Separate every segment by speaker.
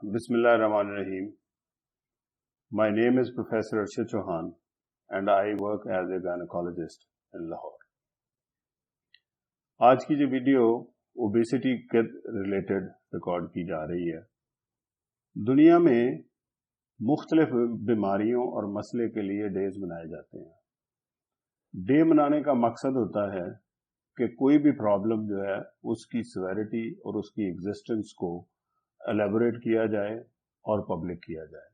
Speaker 1: Bismillahirrahmanirrahim. My name is Professor Arshad Chauhan and I work as a gynecologist in Lahore. آج کی جو video obesity کے related record کی جا رہی ہے. دنیا میں مختلف بیماریوں اور مسئلے کے لیے ڈیز منائے جاتے ہیں. ڈے منانے کا مقصد ہوتا ہے کہ کوئی بھی پرابلم جو ہے اس کی سیویرٹی اور اس کی ایگزسٹنس کو ایلیبوریٹ کیا جائے اور پبلک کیا جائے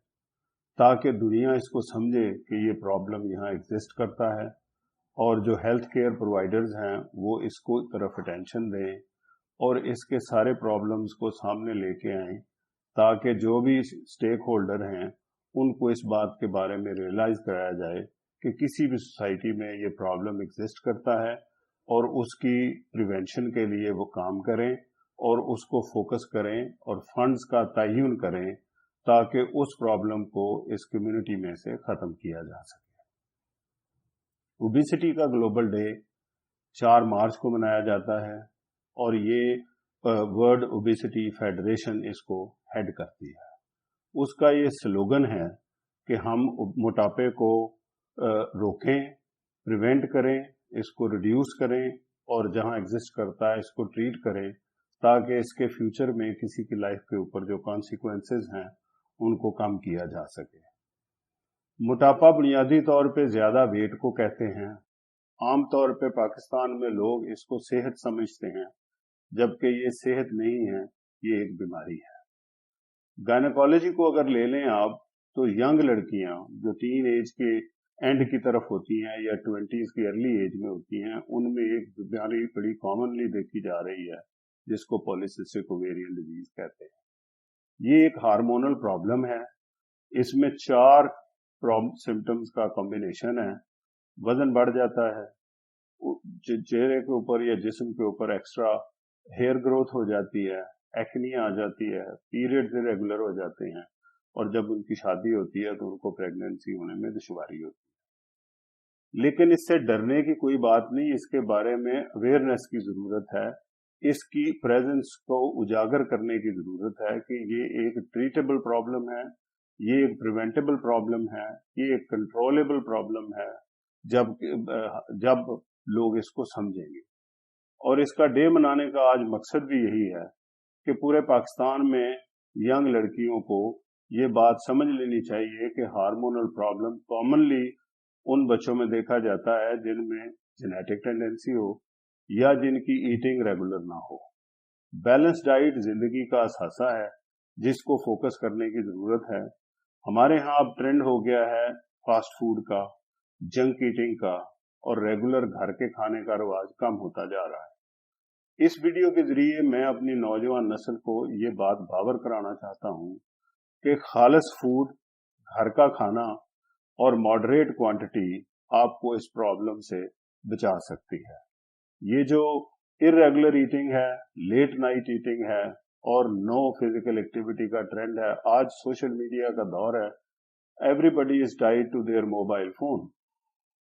Speaker 1: تاکہ دنیا اس کو سمجھے کہ یہ پرابلم یہاں ایگزسٹ کرتا ہے اور جو ہیلتھ کیئر پرووائڈرز ہیں وہ اس کو طرف اٹینشن دیں اور اس کے سارے پرابلمز کو سامنے لے کے آئیں تاکہ جو بھی اسٹیک ہولڈر ہیں ان کو اس بات کے بارے میں ریئلائز کرایا جائے کہ کسی بھی سوسائٹی میں یہ پرابلم ایگزسٹ کرتا ہے اور اس کی پریونشن کے لیے وہ کام کریں اور اس کو فوکس کریں اور فنڈز کا تعین کریں تاکہ اس پرابلم کو اس کمیونٹی میں سے ختم کیا جا سکے. اوبیسٹی کا گلوبل ڈے 4 مارچ کو منایا جاتا ہے اور یہ ورلڈ اوبیسٹی فیڈریشن اس کو ہیڈ کرتی ہے. اس کا یہ سلوگن ہے کہ ہم موٹاپے کو روکیں، پریونٹ کریں، اس کو ریڈیوس کریں اور جہاں ایگزسٹ کرتا ہے اس کو ٹریٹ کریں تاکہ اس کے فیوچر میں کسی کی لائف کے اوپر جو کانسیکوینسز ہیں ان کو کم کیا جا سکے. موٹاپا بنیادی طور پہ زیادہ ویٹ کو کہتے ہیں. عام طور پہ پاکستان میں لوگ اس کو صحت سمجھتے ہیں جبکہ یہ صحت نہیں ہے، یہ ایک بیماری ہے. گائنیکالوجی کو اگر لے لیں آپ تو ینگ لڑکیاں جو ٹین ایج کے اینڈ کی طرف ہوتی ہیں یا 20s کی ارلی ایج میں ہوتی ہیں ان میں ایک بیماری بڑی کامنلی دیکھی جا رہی ہے جس کو پولیسسٹک اوویرین ڈیزیز کہتے ہیں. یہ ایک ہارمونل پرابلم ہے. اس میں 4 سمٹمز کا کمبینیشن ہے. وزن بڑھ جاتا ہے، چہرے کے اوپر یا جسم کے اوپر ایکسٹرا ہیئر گروتھ ہو جاتی ہے، ایکنی آ جاتی ہے، پیریڈز ریگولر ہو جاتے ہیں اور جب ان کی شادی ہوتی ہے تو ان کو پریگننسی ہونے میں دشواری ہوتی ہے. لیکن اس سے ڈرنے کی کوئی بات نہیں، اس کے بارے میں اویئرنیس کی ضرورت ہے. اس کی پریزنس کو اجاگر کرنے کی ضرورت ہے کہ یہ ایک ٹریٹیبل پرابلم ہے، یہ ایک پریونٹیبل پرابلم ہے، یہ ایک کنٹرولیبل پرابلم ہے جب لوگ اس کو سمجھیں گے. اور اس کا ڈے منانے کا آج مقصد بھی یہی ہے کہ پورے پاکستان میں ینگ لڑکیوں کو یہ بات سمجھ لینی چاہیے کہ ہارمونل پرابلم کامنلی ان بچوں میں دیکھا جاتا ہے جن میں جینیٹک ٹینڈنسی ہو یا جن کی ایٹنگ ریگولر نہ ہو. بیلنس ڈائٹ زندگی کا اثاثہ ہے جس کو فوکس کرنے کی ضرورت ہے. ہمارے ہاں اب ٹرینڈ ہو گیا ہے فاسٹ فوڈ کا، جنک ایٹنگ کا اور ریگولر گھر کے کھانے کا رواج کم ہوتا جا رہا ہے. اس ویڈیو کے ذریعے میں اپنی نوجوان نسل کو یہ بات باور کرانا چاہتا ہوں کہ خالص فوڈ، گھر کا کھانا اور ماڈریٹ کوانٹٹی آپ کو اس پرابلم سے بچا سکتی ہے. یہ جو ارریگولر ایٹنگ ہے، لیٹ نائٹ ایٹنگ ہے اور نو فزیکل ایکٹیویٹی کا ٹرینڈ ہے، آج سوشل میڈیا کا دور ہے. Everybody is tied to their mobile phone.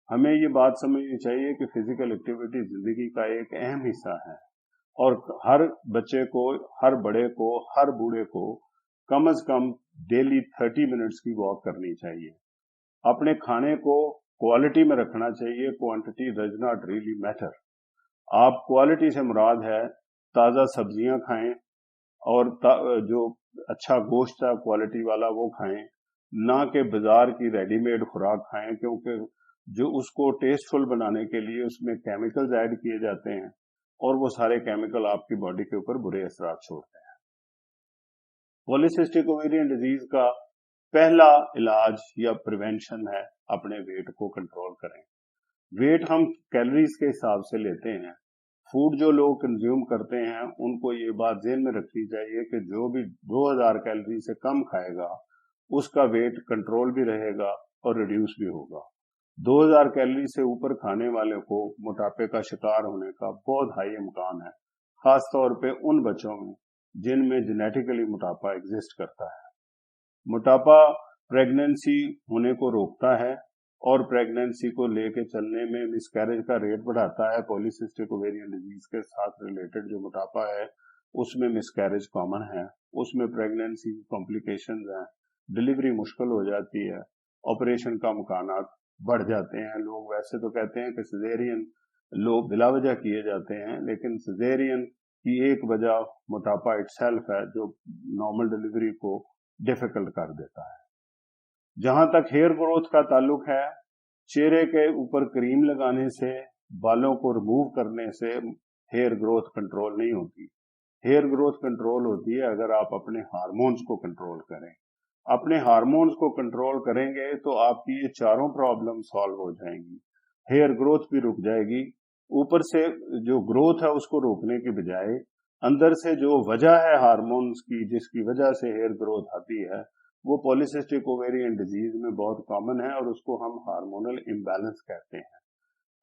Speaker 1: ہمیں یہ بات سمجھنی چاہیے کہ فزیکل ایکٹیویٹی زندگی کا ایک اہم حصہ ہے اور ہر بچے کو، ہر بڑے کو، ہر بوڑھے کو کم از کم ڈیلی 30 منٹس کی واک کرنی چاہیے. اپنے کھانے کو کوالٹی میں رکھنا چاہیے. Quantity does not really matter. آپ کوالٹی سے مراد ہے تازہ سبزیاں کھائیں اور جو اچھا گوشت ہے کوالٹی والا وہ کھائیں، نہ کہ بازار کی ریڈی میڈ خوراک کھائیں کیونکہ جو اس کو ٹیسٹ فل بنانے کے لیے اس میں کیمیکلز ایڈ کیے جاتے ہیں اور وہ سارے کیمیکل آپ کی باڈی کے اوپر برے اثرات چھوڑتے ہیں. پولیسسٹک اوویرین ڈیزیز کا پہلا علاج یا پریونشن ہے اپنے ویٹ کو کنٹرول کریں. ویٹ ہم کیلریز کے حساب سے لیتے ہیں. فوڈ جو لوگ کنزیوم کرتے ہیں ان کو یہ بات ذہن میں رکھنی چاہیے کہ جو بھی 2000 کیلری سے کم کھائے گا اس کا ویٹ کنٹرول بھی رہے گا اور ریڈیوس بھی ہوگا. 2000 کیلری سے اوپر کھانے والے کو موٹاپے کا شکار ہونے کا بہت ہائی امکان ہے، خاص طور پہ ان بچوں میں جن میں جینیٹیکلی موٹاپا ایگزسٹ کرتا ہے. موٹاپا پریگننسی ہونے کو روکتا ہے اور پریگننسی کو لے کے چلنے میں مس کیریج کا ریٹ بڑھاتا ہے. پولیسسٹک اوویرین ڈیزیز کے ساتھ ریلیٹڈ جو موٹاپا ہے اس میں مسکیریج کامن ہے، اس میں پریگننسی کمپلیکیشنز ہیں، ڈلیوری مشکل ہو جاتی ہے، آپریشن کا امکانات بڑھ جاتے ہیں. لوگ ویسے تو کہتے ہیں کہ سیزیرین لوگ بلا وجہ کیے جاتے ہیں، لیکن سیزیرین کی ایک وجہ موٹاپا اٹ سیلف ہے جو نارمل ڈلیوری کو ڈیفیکلٹ کر دیتا ہے. جہاں تک ہیئر گروتھ کا تعلق ہے، چہرے کے اوپر کریم لگانے سے، بالوں کو ریموو کرنے سے ہیئر گروتھ کنٹرول نہیں ہوتی. ہیئر گروتھ کنٹرول ہوتی ہے اگر آپ اپنے ہارمونز کو کنٹرول کریں. اپنے ہارمونز کو کنٹرول کریں گے تو آپ کی یہ چاروں پرابلم سالو ہو جائیں گی. ہیئر گروتھ بھی رک جائے گی، اوپر سے جو گروتھ ہے اس کو روکنے کی بجائے اندر سے جو وجہ ہے ہارمونز کی جس کی وجہ سے ہیئر گروتھ آتی ہے وہ پولیسسٹک اوویرین ڈیزیز میں بہت کامن ہے، اور اس کو ہم ہارمونل امبیلنس کہتے ہیں.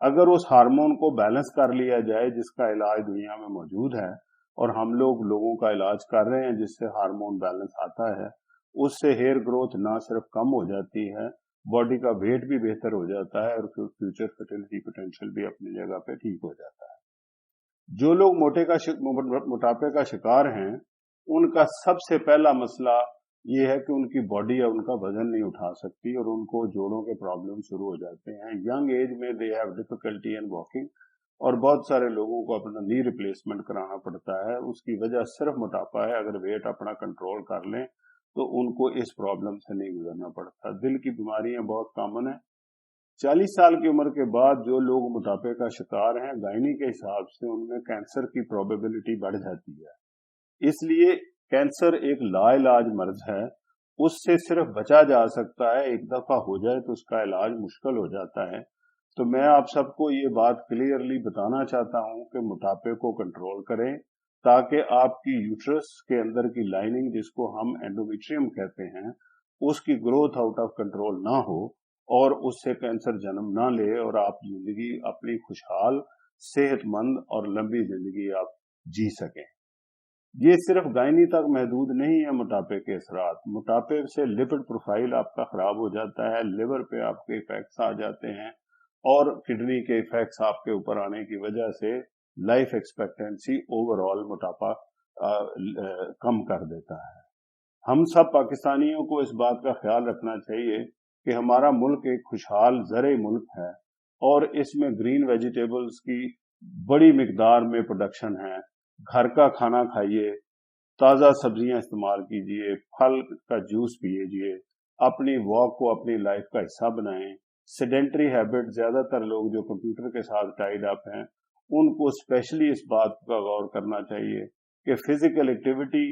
Speaker 1: اگر اس ہارمون کو بیلنس کر لیا جائے، جس کا علاج دنیا میں موجود ہے اور ہم لوگوں کا علاج کر رہے ہیں جس سے ہارمون بیلنس آتا ہے، اس سے ہیئر گروتھ نہ صرف کم ہو جاتی ہے، باڈی کا ویٹ بھی بہتر ہو جاتا ہے، اور فیوچر فرٹیلٹی پوٹینشیل بھی اپنی جگہ پہ ٹھیک ہو جاتا ہے. جو لوگ موٹاپے کا شکار ہیں ان کا سب سے پہلا مسئلہ یہ ہے کہ ان کی باڈی یا ان کا وزن نہیں اٹھا سکتی اور ان کو جوڑوں کے پرابلم شروع ہو جاتے ہیں. ینگ ایج میں they have difficulty in walking, اور بہت سارے لوگوں کو اپنا نی ریپلیسمنٹ کرانا پڑتا ہے. اس کی وجہ صرف موٹاپا ہے. اگر ویٹ اپنا کنٹرول کر لیں تو ان کو اس پرابلم سے نہیں گزرنا پڑتا. دل کی بیماریاں بہت کامن ہیں. 40 سال کی عمر کے بعد جو لوگ موٹاپے کا شکار ہیں، گائنی کے حساب سے ان میں کینسر کی پروبیبلٹی بڑھ جاتی ہے. اس لیے کینسر ایک لا علاج مرض ہے. اس سے صرف بچا جا سکتا ہے، ایک دفعہ ہو جائے تو اس کا علاج مشکل ہو جاتا ہے. تو میں آپ سب کو یہ بات کلیئرلی بتانا چاہتا ہوں کہ موٹاپے کو کنٹرول کریں تاکہ آپ کی یوٹرس کے اندر کی لائننگ، جس کو ہم اینڈومیٹریم کہتے ہیں، اس کی گروتھ آؤٹ آف کنٹرول نہ ہو اور اس سے کینسر جنم نہ لے، اور آپ زندگی اپنی خوشحال، صحت مند اور لمبی زندگی آپ جی سکیں. یہ صرف گائنی تک محدود نہیں ہے. موٹاپے کے اثرات، موٹاپے سے لپڈ پروفائل آپ کا خراب ہو جاتا ہے، لیور پہ آپ کے ایفیکٹس آ جاتے ہیں، اور کڈنی کے ایفیکٹس آپ کے اوپر آنے کی وجہ سے لائف ایکسپیکٹنسی اوور آل موٹاپا کم کر دیتا ہے. ہم سب پاکستانیوں کو اس بات کا خیال رکھنا چاہیے کہ ہمارا ملک ایک خوشحال زرعی ملک ہے، اور اس میں گرین ویجیٹیبلز کی بڑی مقدار میں پروڈکشن ہے. گھر کا کھانا کھائیے، تازہ سبزیاں استعمال کیجیے، پھل کا جوس پیجیے، اپنی واک کو اپنی لائف کا حصہ بنائیں. سیڈنٹری ہیبٹ، زیادہ تر لوگ جو کمپیوٹر کے ساتھ ٹائیڈ اپ ہیں ان کو اسپیشلی اس بات کا غور کرنا چاہیے کہ physical activity,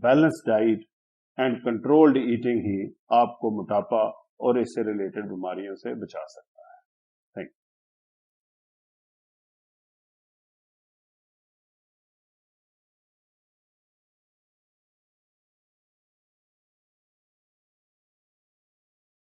Speaker 1: balance diet and controlled eating ہی آپ کو موٹاپا اور اس سے ریلیٹڈ بیماریوں سے بچا سکتے ہیں.